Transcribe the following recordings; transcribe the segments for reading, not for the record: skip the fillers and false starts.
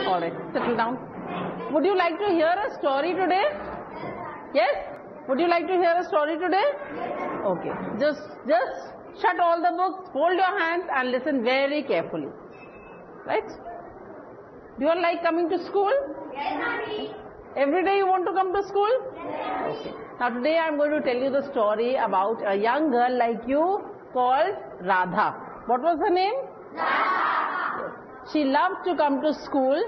All right, settle down. Would you like to hear a story today? Yes? Would you like to hear a story today? Okay. Just shut all the books, hold your hands and listen very carefully. Right? Do you all like coming to school? Yes, Mommy. Every day you want to come to school? Yes. Okay. Now today I am going to tell you the story about a young girl like you called Radha. What was her name? Radha. She loved to come to school,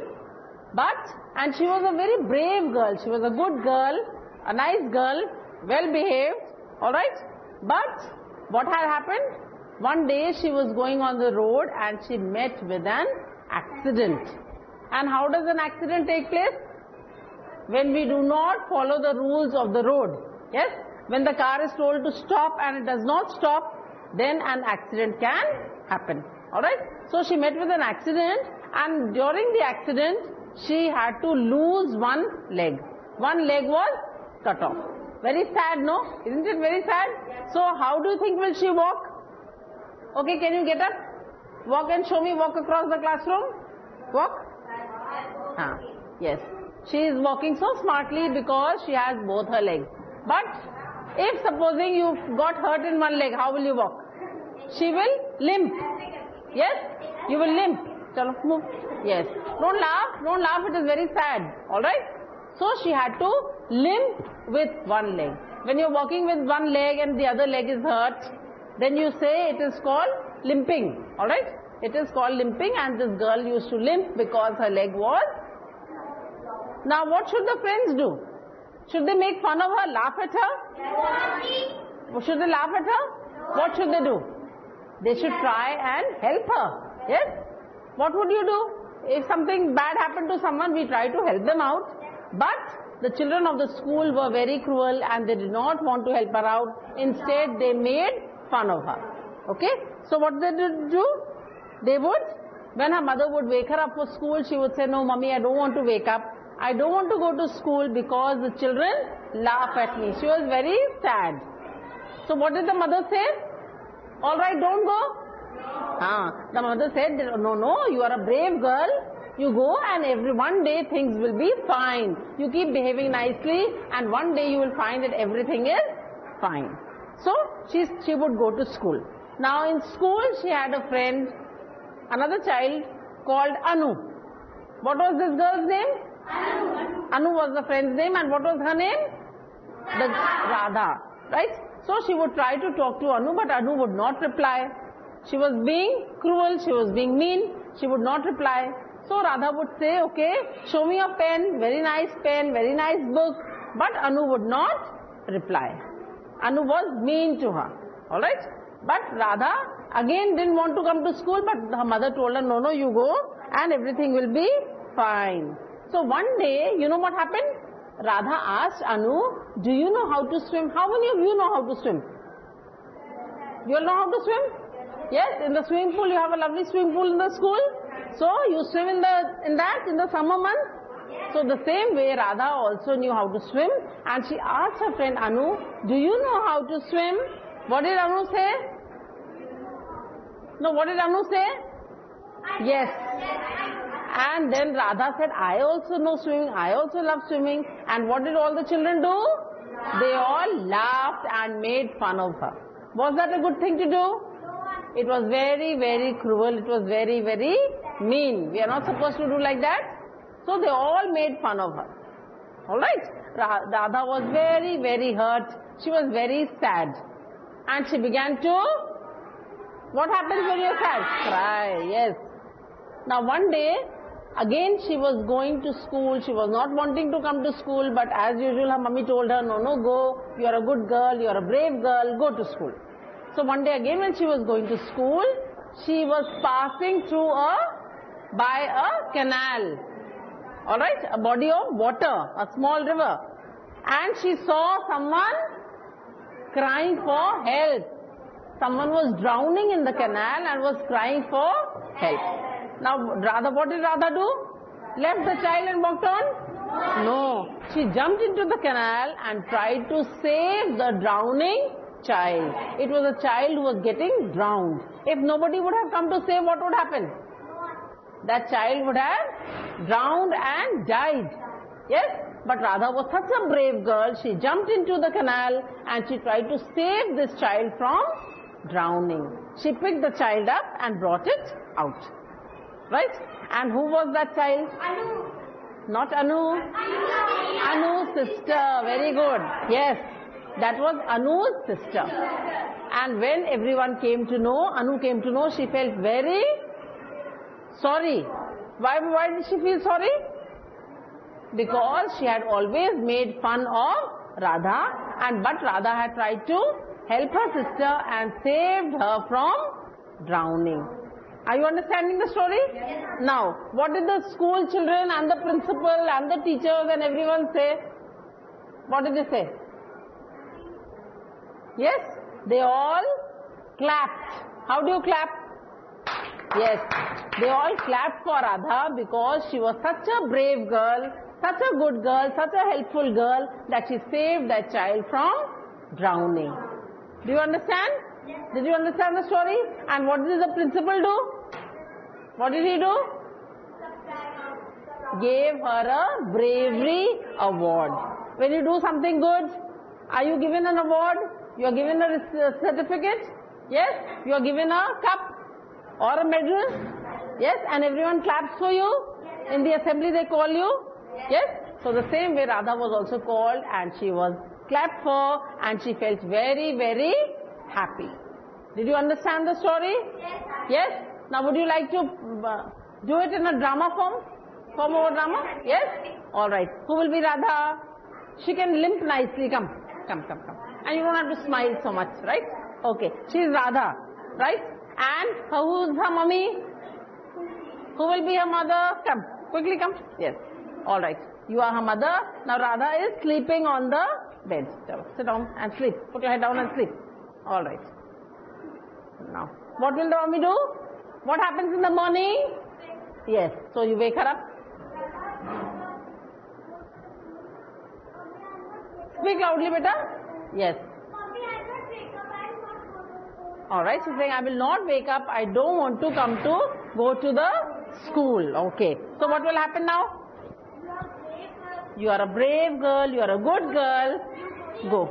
and she was a very brave girl. She was a good girl, a nice girl, well behaved, alright? But what had happened? One day she was going on the road and she met with an accident. And how does an accident take place? When we do not follow the rules of the road. Yes? When the car is told to stop and it does not stop, then an accident can happen. Alright? So she met with an accident, and during the accident she had to lose one leg. One leg was cut off. Very sad, no? Isn't it very sad? So how do you think will she walk? Okay, can you get up? Walk and show me, walk across the classroom. Walk. Yes. She is walking so smartly because she has both her legs. But if supposing you got hurt in one leg, how will you walk? She will limp. Yes? You will limp. Chalo, move. Yes. Don't laugh, it is very sad. Alright? So she had to limp with one leg. When you're walking with one leg and the other leg is hurt, then you say it is called limping. Alright? It is called limping, and this girl used to limp because her leg was. Now what should the friends do? Should they make fun of her, laugh at her? Yes. Should they laugh at her? What should they do? They should try and help her. Yes? What would you do? If something bad happened to someone, we try to help them out. But the children of the school were very cruel and they did not want to help her out. Instead, they made fun of her. Okay? So what they did do? They would, when her mother would wake her up for school, she would say, "No, mommy, I don't want to wake up. I don't want to go to school because the children laugh at me." She was very sad. So what did the mother say? "All right, don't go." The mother said, no, you are a brave girl. You go, and one day things will be fine. You keep behaving nicely and one day you will find that everything is fine. So she would go to school. Now in school she had a friend, another child called Anu. What was this girl's name? Anu was the friend's name, and what was her name? The Radha. Right? So she would try to talk to Anu, but Anu would not reply. She was being cruel, she was being mean, she would not reply. So Radha would say, "Okay, show me a pen, very nice book." But Anu would not reply. Anu was mean to her. Alright? But Radha again didn't want to come to school, but her mother told her, no, you go and everything will be fine. So one day, you know what happened? Radha asked Anu, "Do you know how to swim? How many of you know how to swim? You all know how to swim? Yes, in the swimming pool, you have a lovely swimming pool in the school. So you swim in the summer month. So the same way Radha also knew how to swim, and she asked her friend Anu, "Do you know how to swim?" What did Anu say? No, what did Anu say? Yes. And then Radha said, "I also know swimming, I also love swimming." And what did all the children do? They all laughed and made fun of her. Was that a good thing to do? It was very, very cruel. It was very, very mean. We are not supposed to do like that. So they all made fun of her. Alright? Radha was very, very hurt. She was very sad. And she began to... What happens when you are sad? Cry. Yes. Now one day, again she was going to school. She was not wanting to come to school, but as usual her mummy told her, no, go. You are a good girl. You are a brave girl. Go to school. So one day again when she was going to school, she was passing through by a canal. Alright, a body of water, a small river. And she saw someone crying for help. Someone was drowning in the canal and was crying for help. Now what did Radha do? Left the child and walked on? No. She jumped into the canal and tried to save the drowning child. It was a child who was getting drowned. If nobody would have come to save, what would happen? that child would have drowned and died. Yes? But Radha was such a brave girl, she jumped into the canal and she tried to save this child from drowning. She picked the child up and brought it out. Right? And who was that child? Anu. Not Anu. Anu's sister. Very good. Yes. That was Anu's sister. And when everyone came to know, Anu came to know, she felt very sorry. Why did she feel sorry? Because she had always made fun of Radha, but Radha had tried to help her sister and saved her from drowning. Are you understanding the story? Yes. Now, what did the school children and the principal and the teachers and everyone say? What did they say? Yes, they all clapped. How do you clap? Yes, they all clapped for Radha because she was such a brave girl, such a good girl, such a helpful girl that she saved that child from drowning. Do you understand? Yes. Did you understand the story? And what did the principal do? What did he do? Gave her a bravery award. When you do something good, are you given an award? You are given a certificate? Yes? You are given a cup or a medal? Yes? And everyone claps for you? In the assembly they call you? Yes? So the same way Radha was also called and she was clapped for and she felt very, very happy. Did you understand the story? Yes. Yes? Now would you like to do it in a drama form? Form of a drama? Yes? Alright. Who will be Radha? She can limp nicely. Come. And you don't have to smile so much, right? Okay. She is Radha, right? And who is her mummy? Who will be her mother? Come. Quickly come. Yes. Alright. You are her mother. Now Radha is sleeping on the bed. Sit down and sleep. Put your head down and sleep. Alright. Now, what will the mummy do? What happens in the morning? Yes. So you wake her up. Speak loudly, beta. Yes. Mommy, I will wake up. I will not go to school. Alright. She's saying, I will not wake up. I don't want to go to the school. Okay. So what will happen now? You are brave girl. You are a brave girl. You are a good girl. Go.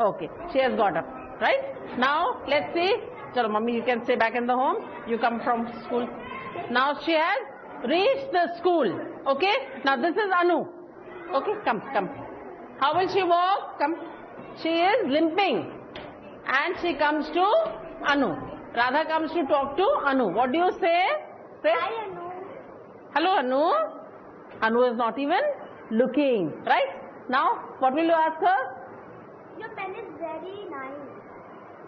Okay. She has got up. Right? Now, let's see. Chalo, mummy, you can stay back in the home. You come from school. Now she has reached the school. Okay? Now this is Anu. Okay? Come. How will she walk? Come. She is limping. And she comes to Anu. Radha comes to talk to Anu. What do you say? Say. Hi, Anu. Hello, Anu. Anu is not even looking. Right? Now, what will you ask her? Your pen is very nice.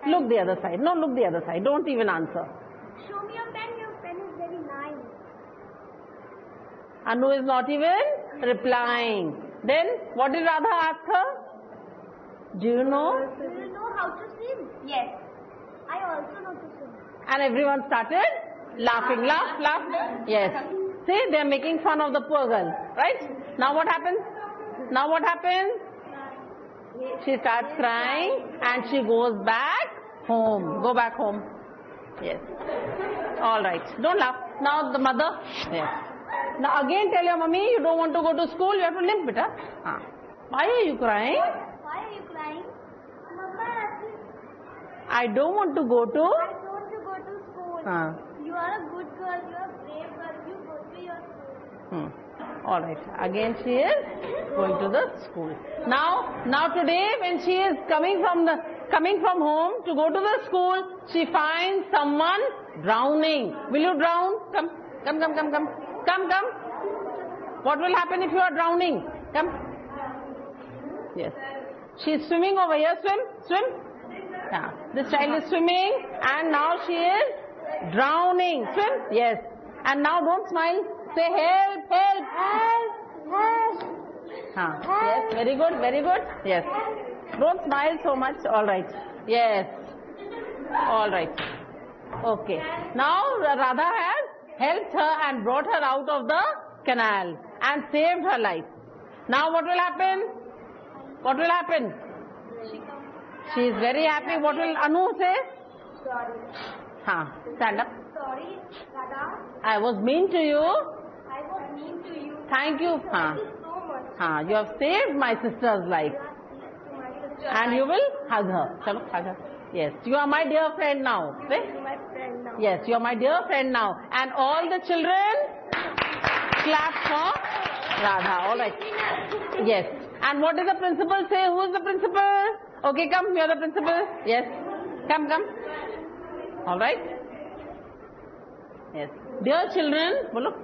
Look the other side. No, look the other side. Don't even answer. Show me your pen. Your pen is very nice. Anu is not even replying. Then, what did Radha ask her? Do you know? Do you know how to swim? Yes. I also know to swim. And everyone started laughing. Laugh. Yes. See, they are making fun of the poor girl. Right? Now what happens? She starts crying and she goes back home. Go back home. Yes. Alright. Don't laugh. Now the mother. Yes. Now again tell your mummy you don't want to go to school. You have to limp, beta. Why are you crying? Why are you crying? Mama, I don't want to go to. I don't want to go to school. You are a good girl. You are a brave girl. You go to your school. Alright. Again she is going to the school. Now today when she is coming from home to go to the school, she finds someone drowning. Will you drown? Come. What will happen if you are drowning? Come. Yes. She is swimming over here. Swim. Yeah. This child is swimming and now she is drowning. Swim. Yes. And now don't smile. Say help. Yes. Very good. Yes. Don't smile so much. Alright. Yes. Alright. Okay. Now Radha has helped her and brought her out of the canal and saved her life. Now what will happen? She is very happy. What will Anu say? Sorry. Stand up. Sorry. sorry, Radha. I was mean to you. I was mean to you. Thank you. Thank you so much. You have saved my sister's life. My sister. And you will hug her. Chalo, hug her. Yes, you are my dear friend now. You are my friend now. Yes, you are my dear friend now. And all the children clap for Radha. All right. Yes. And what does the principal say? Who is the principal? Okay, come. You are the principal. Yes. Come. All right. Yes. Dear children, bolo.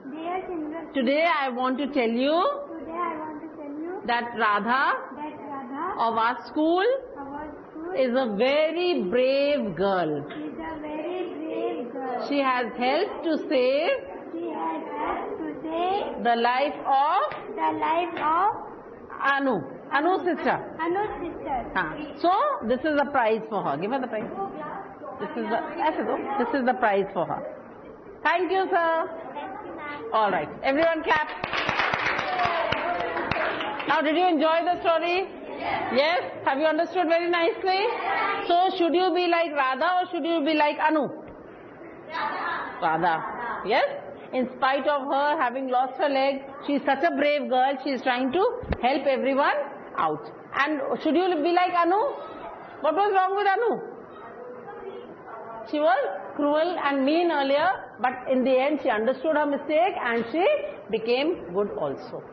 Dear children, Today I want to tell you today I want to tell you that Radha that Radha, of our school our school, is a very brave girl. is a very brave girl. She has helped to save She has helped to save the life of the life of Anu's sister. Anu's sister. So this is the prize for her. Give her the prize. This is the prize for her. Thank you, sir. Thank you, ma'am. All right, everyone clap. Now, did you enjoy the story? Yes. Have you understood very nicely? So, should you be like Radha or should you be like Anu? Radha. Yes. In spite of her having lost her leg, she is such a brave girl. She is trying to help everyone out. And should you be like Anu? What was wrong with Anu? She was cruel and mean earlier, but in the end she understood her mistake and she became good also.